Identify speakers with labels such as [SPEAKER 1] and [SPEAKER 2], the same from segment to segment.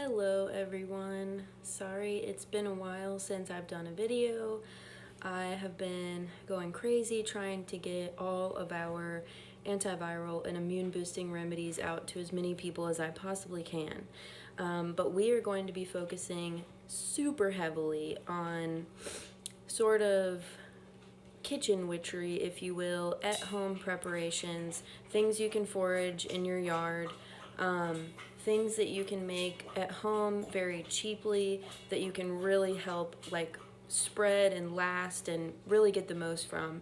[SPEAKER 1] Hello everyone. Sorry it's been a while since I've done a video. I have been going crazy trying to get all of our antiviral and immune boosting remedies out to as many people as I possibly can. But we are going to be focusing super heavily on sort of kitchen witchery, if you will, at home preparations, things you can forage in your yard, things that you can make at home very cheaply that you can really help like spread and last and really get the most from.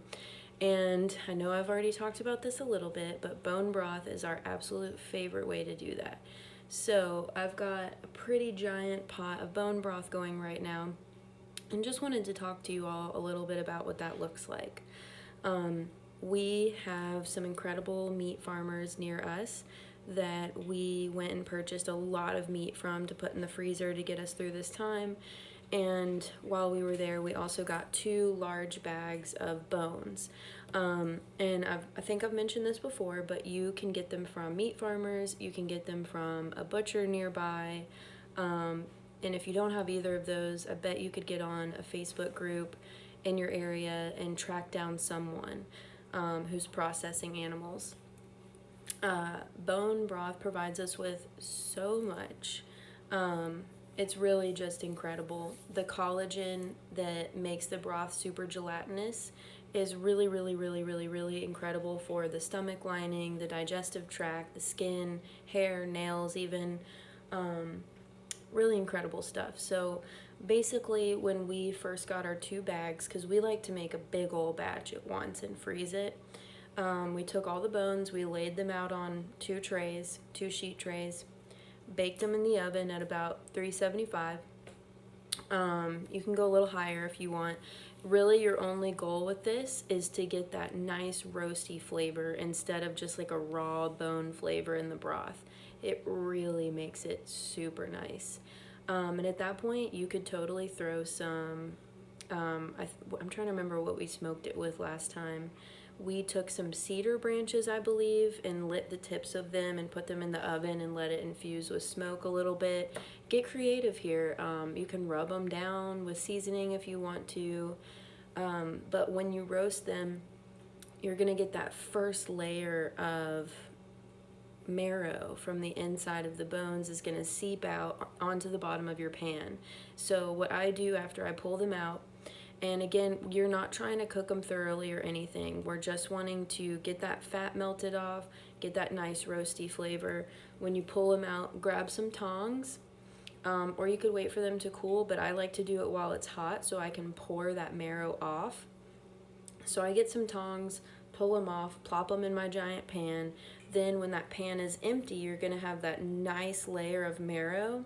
[SPEAKER 1] And I know I've already talked about this a little bit, but bone broth is our absolute favorite way to do that. So I've got a pretty giant pot of bone broth going right now, and just wanted to talk to you all a little bit about what that looks like. We have some incredible meat farmers near us that we went and purchased a lot of meat from to put in the freezer to get us through this time. And while we were there, we also got 2 large bags of bones. And I think I've mentioned this before, but you can get them from meat farmers, you can get them from a butcher nearby. And if you don't have either of those, I bet you could get on a Facebook group in your area and track down someone who's processing animals. Bone broth provides us with so much. It's really just incredible. The collagen that makes the broth super gelatinous is really, really, really, really, really incredible for the stomach lining, the digestive tract, the skin, hair, nails even. Really incredible stuff. So basically when we first got our 2 bags, because we like to make a big old batch at once and freeze it, we took all the bones, we laid them out on 2 sheet trays, baked them in the oven at about 375. You can go a little higher if you want. Really your only goal with this is to get that nice roasty flavor instead of just like a raw bone flavor in the broth. It really makes it super nice. And at that point you could totally throw some, I'm trying to remember what we smoked it with last time. We took some cedar branches, I believe, and lit the tips of them and put them in the oven and let it infuse with smoke a little bit. Get creative here. You can rub them down with seasoning if you want to. But when you roast them, you're going to get that first layer of marrow from the inside of the bones is going to seep out onto the bottom of your pan. So what I do after I pull them out, and again, you're not trying to cook them thoroughly or anything. We're just wanting to get that fat melted off, get that nice roasty flavor. When you pull them out, grab some tongs, or you could wait for them to cool, but I like to do it while it's hot so I can pour that marrow off. So I get some tongs, pull them off, plop them in my giant pan. Then when that pan is empty, you're gonna have that nice layer of marrow,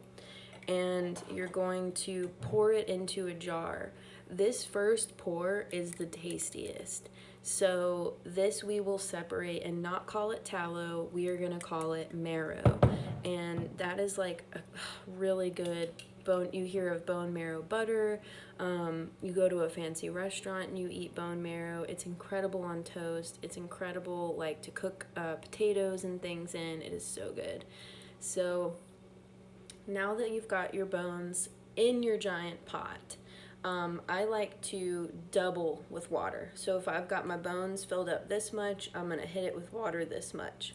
[SPEAKER 1] and you're going to pour it into a jar. This first pour is the tastiest. So this we will separate and not call it tallow. We are gonna call it marrow. And that is like a really good bone. You hear of bone marrow butter. You go to a fancy restaurant and you eat bone marrow. It's incredible on toast. It's incredible like to cook potatoes and things in. It is so good. So now that you've got your bones in your giant pot, I like to double with water. So if I've got my bones filled up this much, I'm going to hit it with water this much.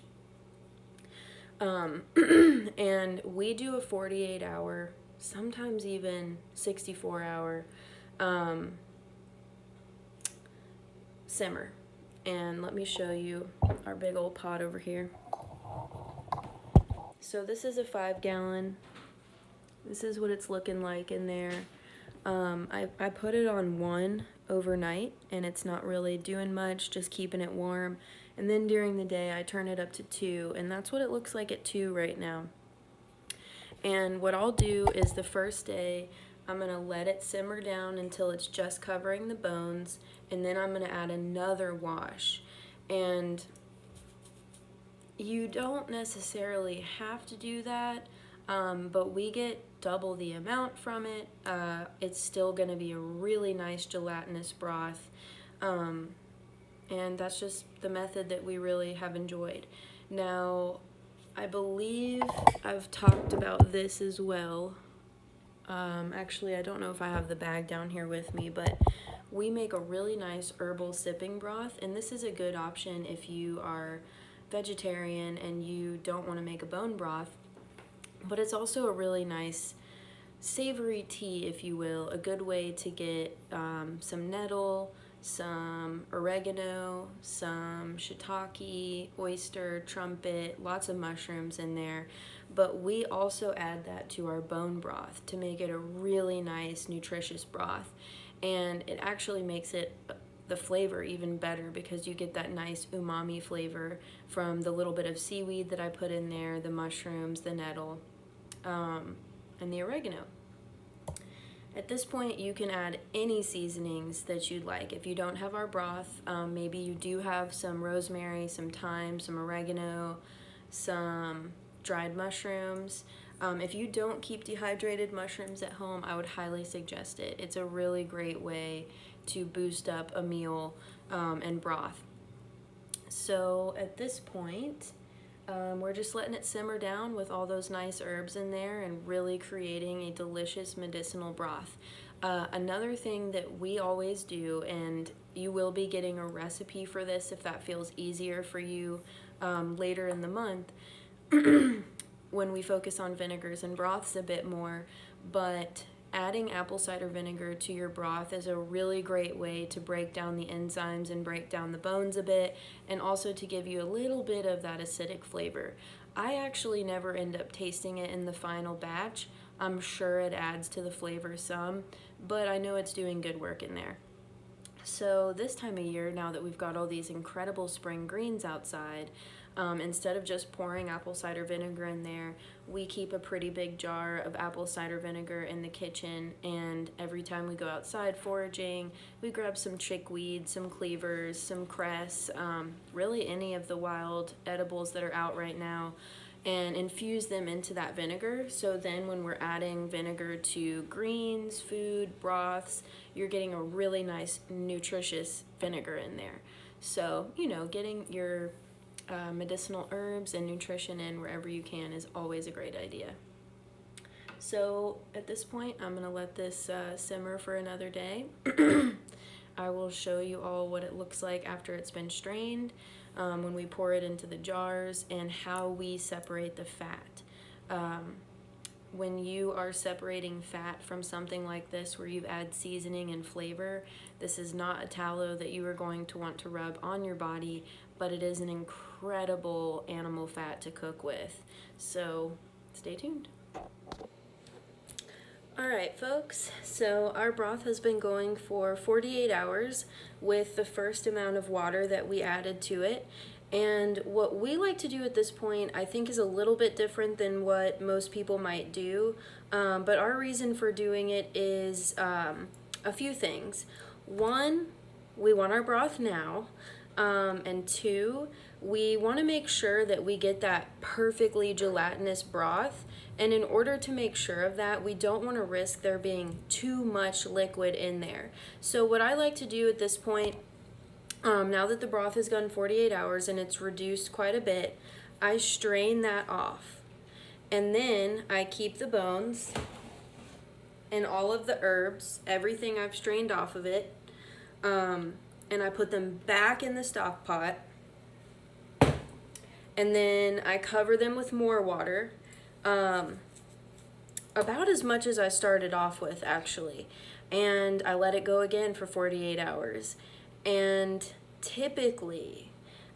[SPEAKER 1] And we do a 48-hour, sometimes even 64-hour simmer. And let me show you our big old pot over here. So this is a 5-gallon. This is what it's looking like in there. I put it on 1 overnight, and it's not really doing much, just keeping it warm. And then during the day, I turn it up to 2, and that's what it looks like at 2 right now. And what I'll do is the first day, I'm going to let it simmer down until it's just covering the bones, and then I'm going to add another wash. And you don't necessarily have to do that, but we get double the amount from it. It's still going to be a really nice gelatinous broth, and that's just the method that we really have enjoyed. Now, I believe I've talked about this as well. Actually, I don't know if I have the bag down here with me, but we make a really nice herbal sipping broth, and this is a good option if you are vegetarian and you don't want to make a bone broth. But it's also a really nice savory tea, if you will, a good way to get some nettle, some oregano, some shiitake, oyster, trumpet, lots of mushrooms in there. But we also add that to our bone broth to make it a really nice, nutritious broth. And it actually makes it the flavor even better because you get that nice umami flavor from the little bit of seaweed that I put in there, the mushrooms, the nettle, and the oregano. At this point, you can add any seasonings that you'd like. If you don't have our broth, maybe you do have some rosemary, some thyme, some oregano, some dried mushrooms. If you don't keep dehydrated mushrooms at home, I would highly suggest it. It's a really great way to boost up a meal and broth. So at this point, we're just letting it simmer down with all those nice herbs in there and really creating a delicious medicinal broth. Another thing that we always do, and you will be getting a recipe for this if that feels easier for you later in the month, when we focus on vinegars and broths a bit more, but adding apple cider vinegar to your broth is a really great way to break down the enzymes and break down the bones a bit, and also to give you a little bit of that acidic flavor. I actually never end up tasting it in the final batch. I'm sure it adds to the flavor some, but I know it's doing good work in there. So this time of year, now that we've got all these incredible spring greens outside, instead of just pouring apple cider vinegar in there, we keep a pretty big jar of apple cider vinegar in the kitchen, and every time we go outside foraging, we grab some chickweed, some cleavers, some cress, really any of the wild edibles that are out right now, and infuse them into that vinegar. So then when we're adding vinegar to greens, food, broths, you're getting a really nice nutritious vinegar in there. So, getting your medicinal herbs and nutrition in wherever you can is always a great idea. So at this point, I'm going to let this simmer for another day. I will show you all what it looks like after it's been strained, when we pour it into the jars, and how we separate the fat. When you are separating fat from something like this where you've added seasoning and flavor, this is not a tallow that you are going to want to rub on your body, but it is an incredible animal fat to cook with. So stay tuned. All right, folks, so our broth has been going for 48 hours with the first amount of water that we added to it. And what we like to do at this point, I think, is a little bit different than what most people might do. But our reason for doing it is a few things. One, we want our broth now. And two, we want to make sure that we get that perfectly gelatinous broth. And in order to make sure of that, we don't want to risk there being too much liquid in there. So what I like to do at this point, now that the broth has gone 48 hours and it's reduced quite a bit, I strain that off. And then I keep the bones and all of the herbs, everything I've strained off of it, and I put them back in the stock pot. And then I cover them with more water, about as much as I started off with, actually. And I let it go again for 48 hours. And typically,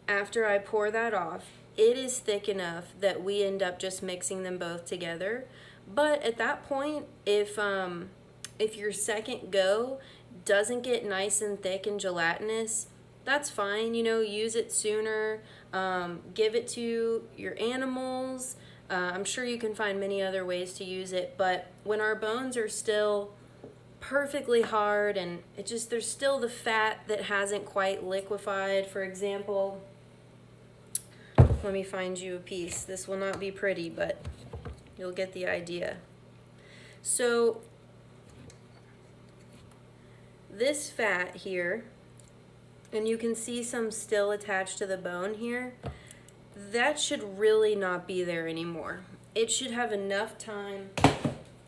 [SPEAKER 1] after I pour that off, it is thick enough that we end up just mixing them both together. But at that point, if your second go doesn't get nice and thick and gelatinous, that's fine. Use it sooner. Give it to your animals. I'm sure you can find many other ways to use it. But when our bones are still perfectly hard and there's still the fat that hasn't quite liquefied, for example, let me find you a piece. This will not be pretty, but you'll get the idea. So this fat here, and you can see some still attached to the bone here, that should really not be there anymore. It should have enough time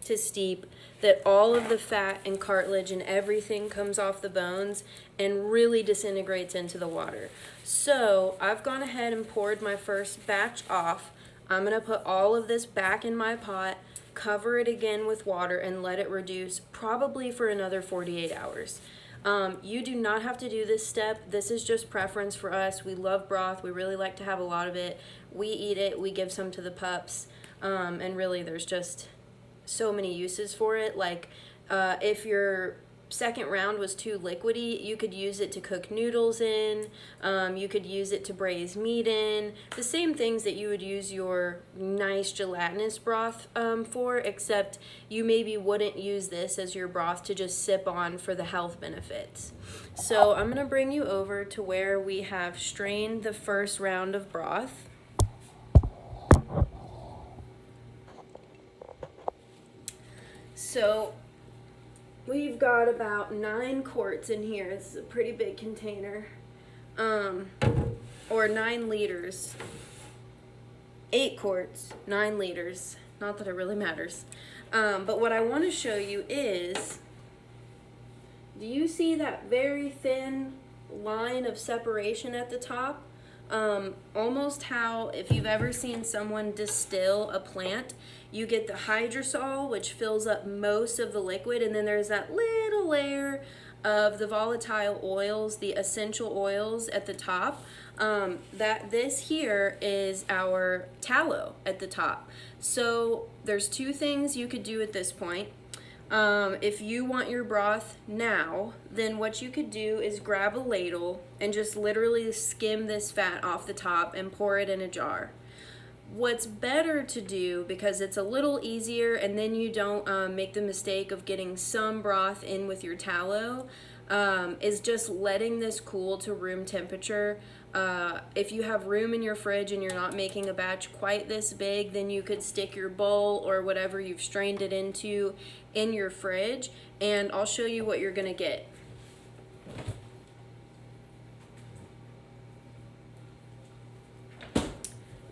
[SPEAKER 1] to steep that all of the fat and cartilage and everything comes off the bones and really disintegrates into the water. So I've gone ahead and poured my first batch off. I'm going to put all of this back in my pot, cover it again with water, and let it reduce probably for another 48 hours. You do not have to do this step. This is just preference for us. We love broth. We really like to have a lot of it. We eat it. We give some to the pups. And really there's just so many uses for it. Like if your second round was too liquidy, you could use it to cook noodles in. You could use it to braise meat in. The same things that you would use your nice gelatinous broth for, except you maybe wouldn't use this as your broth to just sip on for the health benefits. So I'm going to bring you over to where we have strained the first round of broth. So we've got about 9 quarts in here. This is a pretty big container. Or 9 liters. 8 quarts, 9 liters. Not that it really matters. But what I want to show you is, do you see that very thin line of separation at the top? Almost how, if you've ever seen someone distill a plant, you get the hydrosol, which fills up most of the liquid, and then there's that little layer of the volatile oils, the essential oils at the top. This here is our tallow at the top. So there's 2 things you could do at this point. If you want your broth now, then what you could do is grab a ladle and just literally skim this fat off the top and pour it in a jar. What's better to do, because it's a little easier and then you don't make the mistake of getting some broth in with your tallow, is just letting this cool to room temperature. If you have room in your fridge and you're not making a batch quite this big, then you could stick your bowl or whatever you've strained it into in your fridge, and I'll show you what you're going to get.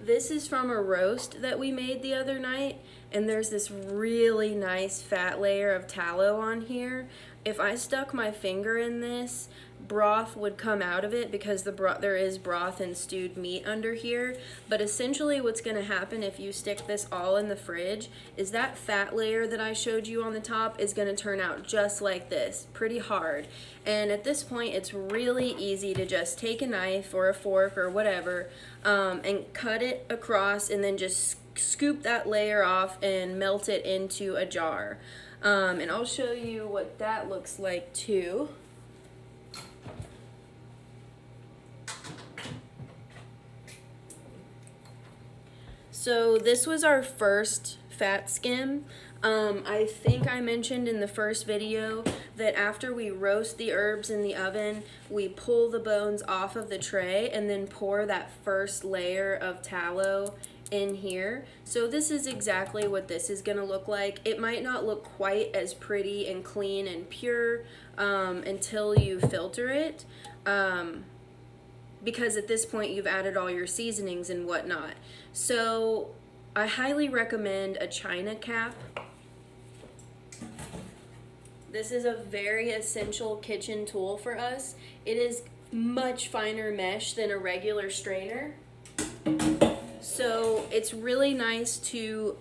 [SPEAKER 1] This is from a roast that we made the other night, and there's this really nice fat layer of tallow on here. If I stuck my finger in this, broth would come out of it because there is broth and stewed meat under here. But essentially what's going to happen if you stick this all in the fridge is that fat layer that I showed you on the top is going to turn out just like this, pretty hard. And at this point it's really easy to just take a knife or a fork or whatever and cut it across and then just scoop that layer off and melt it into a jar. And I'll show you what that looks like too. So this was our first fat skim. I think I mentioned in the first video that after we roast the herbs in the oven, we pull the bones off of the tray and then pour that first layer of tallow in here. So this is exactly what this is going to look like. It might not look quite as pretty and clean and pure until you filter it, because at this point you've added all your seasonings and whatnot. So I highly recommend a china cap. This is a very essential kitchen tool for us. It is much finer mesh than a regular strainer. So it's really nice to,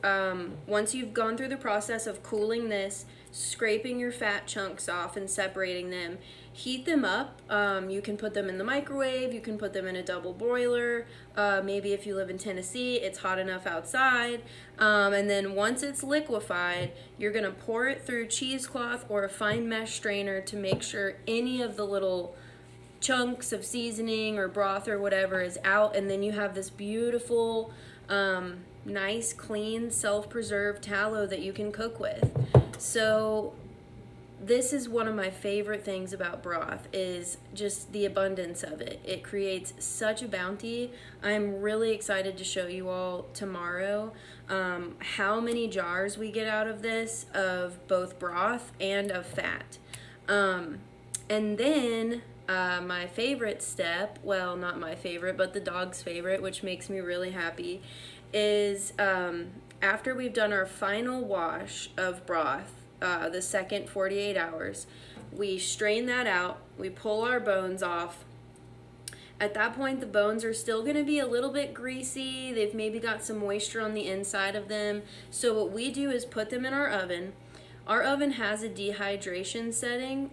[SPEAKER 1] once you've gone through the process of cooling this, scraping your fat chunks off and separating them, heat them up. You can put them in the microwave, you can put them in a double broiler. Maybe if you live in Tennessee, it's hot enough outside. And then once it's liquefied, you're gonna pour it through cheesecloth or a fine mesh strainer to make sure any of the little chunks of seasoning or broth or whatever is out, and then you have this beautiful, nice, clean, self-preserved tallow that you can cook with. So this is one of my favorite things about broth, is just the abundance of it. It creates such a bounty. I'm really excited to show you all tomorrow how many jars we get out of this, of both broth and of fat. And then My favorite step, well, not my favorite, but the dog's favorite, which makes me really happy, is after we've done our final wash of broth, the second 48 hours, we strain that out, we pull our bones off. At that point, the bones are still going to be a little bit greasy. They've maybe got some moisture on the inside of them. So what we do is put them in our oven. Our oven has a dehydration setting.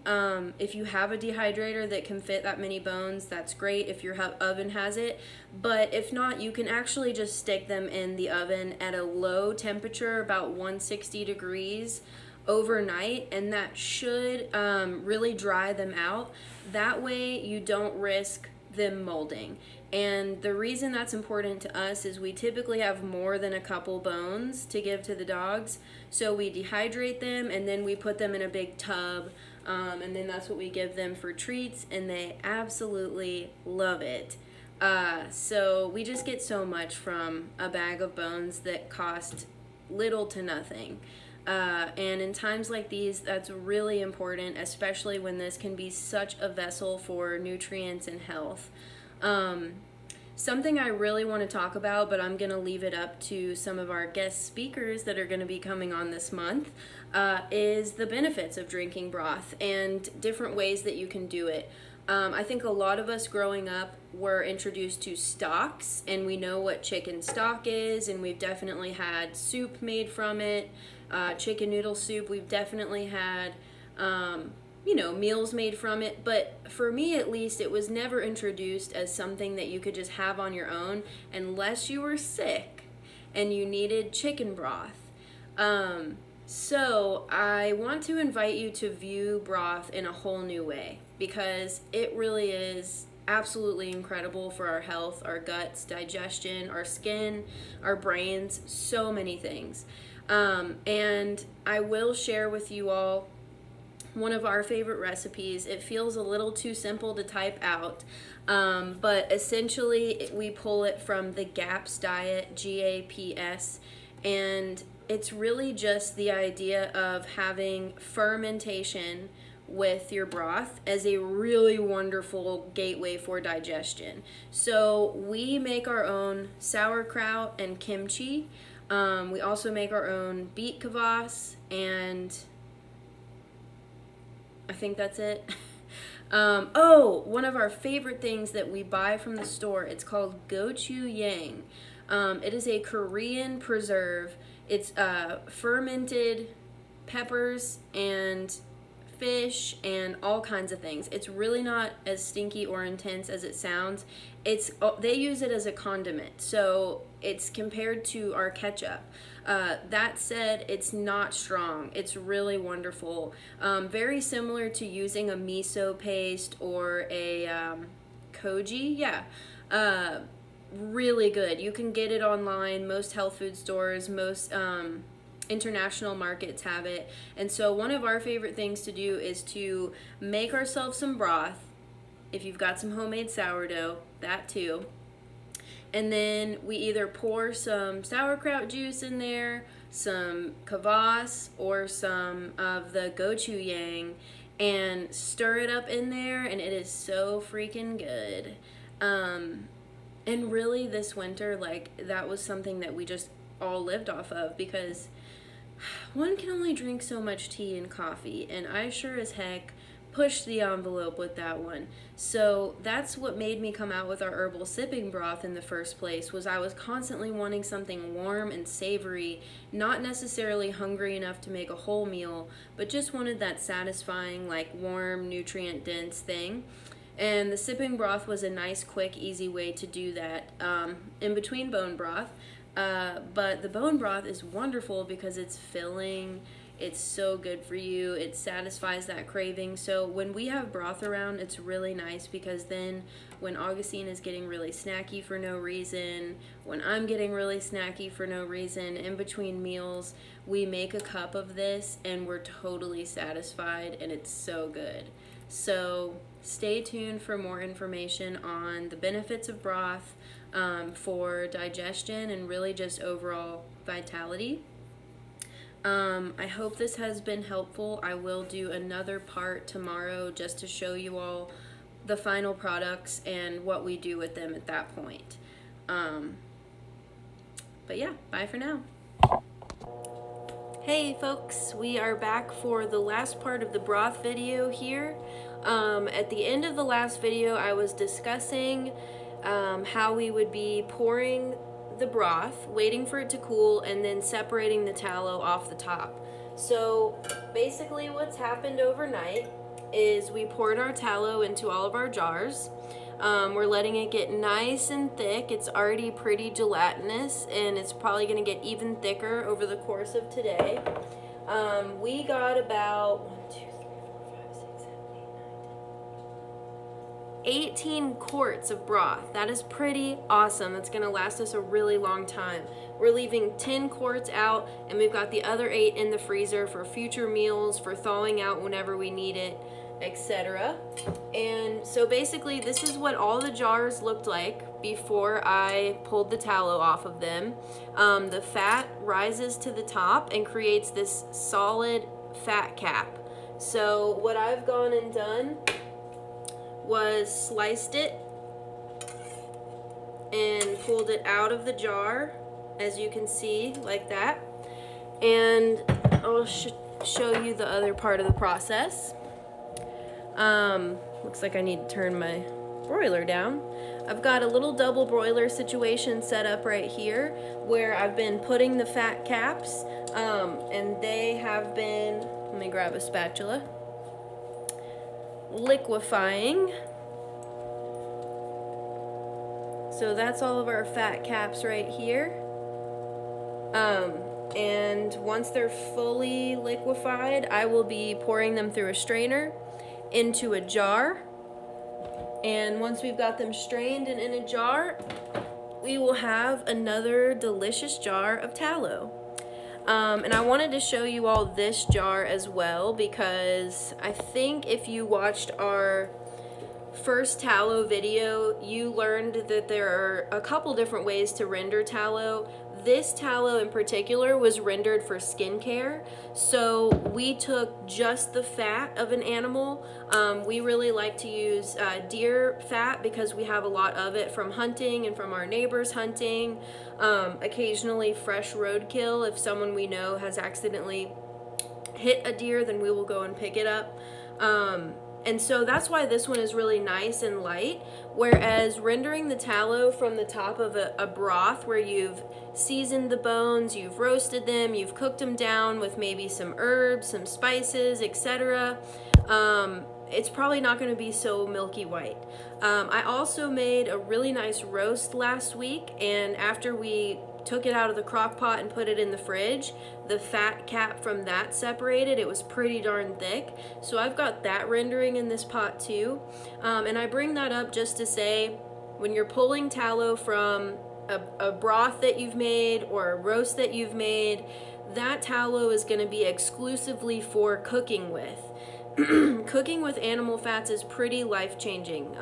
[SPEAKER 1] If you have a dehydrator that can fit that many bones, that's great if your oven has it. But if not, you can actually just stick them in the oven at a low temperature, about 160 degrees, overnight, and that should really dry them out. That way you don't risk them molding. And the reason that's important to us is we typically have more than a couple bones to give to the dogs, so we dehydrate them and then we put them in a big tub, and then that's what we give them for treats, and they absolutely love it. So we just get so much from a bag of bones that cost little to nothing. And in times like these, that's really important, especially when this can be such a vessel for nutrients and health. Something I really want to talk about, but I'm going to leave it up to some of our guest speakers that are going to be coming on this month, is the benefits of drinking broth and different ways that you can do it. I think a lot of us growing up were introduced to stocks, and we know what chicken stock is, and we've definitely had soup made from it. Chicken noodle soup, we've definitely had, meals made from it. But for me, at least, it was never introduced as something that you could just have on your own unless you were sick and you needed chicken broth. So I want to invite you to view broth in a whole new way, because it really is absolutely incredible for our health, our guts, digestion, our skin, our brains, so many things. And I will share with you all one of our favorite recipes. It feels a little too simple to type out, but essentially we pull it from the GAPS diet, GAPS, and it's really just the idea of having fermentation with your broth as a really wonderful gateway for digestion. So we make our own sauerkraut and kimchi. We also make our own beet kvass, and I think that's it. One of our favorite things that we buy from the store, it's called gochujang. It is a Korean preserve. It's fermented peppers and fish and all kinds of things. It's really not as stinky or intense as it sounds. They use it as a condiment, so it's compared to our ketchup. That said, it's not strong. It's really wonderful. Very similar to using a miso paste or a koji. Yeah. Really good. You can get it online. Most health food stores, most international markets have it. And so one of our favorite things to do is to make ourselves some broth. If you've got some homemade sourdough, that too. And then we either pour some sauerkraut juice in there, some kvass, or some of the gochujang, and stir it up in there, and it is so freaking good. And really this winter, that was something that we just all lived off of, because one can only drink so much tea and coffee, and I sure as heck pushed the envelope with that one. So that's what made me come out with our herbal sipping broth in the first place, was I was constantly wanting something warm and savory, not necessarily hungry enough to make a whole meal, but just wanted that satisfying, warm, nutrient-dense thing. And the sipping broth was a nice, quick, easy way to do that in between bone broth. But the bone broth is wonderful because it's filling. It's so good for you. It satisfies that craving. So when we have broth around, it's really nice, because then when Augustine is getting really snacky for no reason, when I'm getting really snacky for no reason, in between meals, we make a cup of this and we're totally satisfied, and it's so good. So stay tuned for more information on the benefits of broth for digestion and really just overall vitality. I hope this has been helpful. I will do another part tomorrow just to show you all the final products and what we do with them at that point. But yeah, bye for now. Hey folks, we are back for the last part of the broth video here. At the end of the last video, I was discussing how we would be pouring the broth, waiting for it to cool, and then separating the tallow off the top. So basically what's happened overnight is we poured our tallow into all of our jars. We're letting it get nice and thick. It's already pretty gelatinous, and it's probably going to get even thicker over the course of today. We got about 18 quarts of broth. That is pretty awesome. That's going to last us a really long time. We're leaving 10 quarts out, and we've got the other 8 in the freezer for future meals, for thawing out whenever we need it, etc. And so basically this is what all the jars looked like before I pulled the tallow off of them. The fat rises to the top and creates this solid fat cap. So what I've gone and done was sliced it and pulled it out of the jar, as you can see, like that. And I'll show you the other part of the process. Looks like I need to turn my broiler down. I've got a little double broiler situation set up right here where I've been putting the fat caps, and they have been, let me grab a spatula, liquefying. So that's all of our fat caps right here. And once they're fully liquefied, I will be pouring them through a strainer into a jar. And once we've got them strained and in a jar, we will have another delicious jar of tallow. And I wanted to show you all this jar as well, because I think if you watched our first tallow video, you learned that there are a couple different ways to render tallow. This tallow in particular was rendered for skincare, so we took just the fat of an animal. We really like to use deer fat because we have a lot of it from hunting and from our neighbors hunting. Occasionally fresh roadkill. If someone we know has accidentally hit a deer, then we will go and pick it up. And so that's why this one is really nice and light, whereas rendering the tallow from the top of a broth where you've seasoned the bones, you've roasted them, you've cooked them down with maybe some herbs, some spices, etc., it's probably not going to be so milky white. I also made a really nice roast last week, and after we took it out of the crock pot and put it in the fridge, the fat cap from that separated. It was pretty darn thick. So I've got that rendering in this pot too. And I bring that up just to say, when you're pulling tallow from a broth that you've made or a roast that you've made, that tallow is going to be exclusively for cooking with. Cooking with animal fats is pretty life-changing.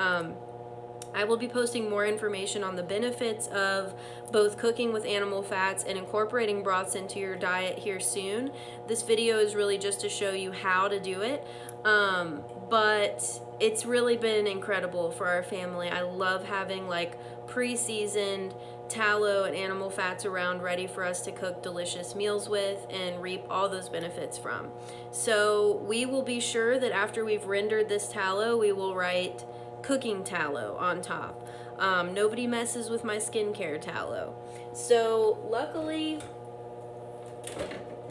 [SPEAKER 1] I will be posting more information on the benefits of both cooking with animal fats and incorporating broths into your diet here soon. This video is really just to show you how to do it, but it's really been incredible for our family. I love having like pre-seasoned tallow and animal fats around ready for us to cook delicious meals with and reap all those benefits from. So we will be sure that after we've rendered this tallow, we will write cooking tallow on top. Nobody messes with my skincare tallow. So luckily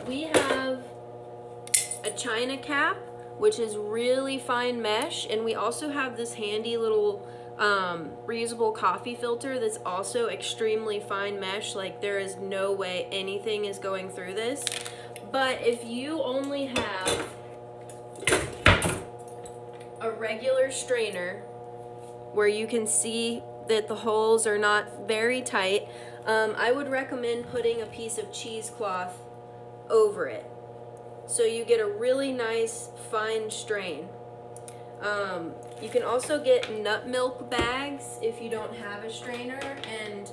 [SPEAKER 1] we have a china cap, which is really fine mesh, and we also have this handy little reusable coffee filter that's also extremely fine mesh. Like, there is no way anything is going through this. But if you only have a regular strainer where you can see that the holes are not very tight, I would recommend putting a piece of cheesecloth over it, so you get a really nice fine strain. You can also get nut milk bags if you don't have a strainer, and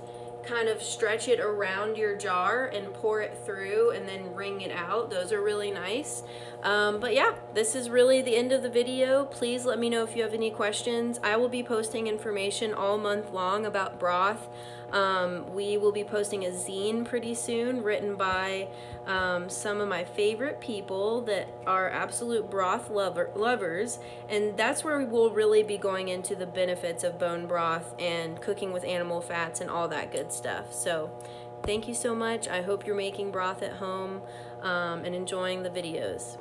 [SPEAKER 1] kind of stretch it around your jar and pour it through and then wring it out. Those are really nice. But yeah, this is really the end of the video. Please let me know if you have any questions. I will be posting information all month long about broth. We will be posting a zine pretty soon written by some of my favorite people that are absolute broth lovers, and that's where we will really be going into the benefits of bone broth and cooking with animal fats and all that good stuff. So thank you so much. I hope you're making broth at home and enjoying the videos.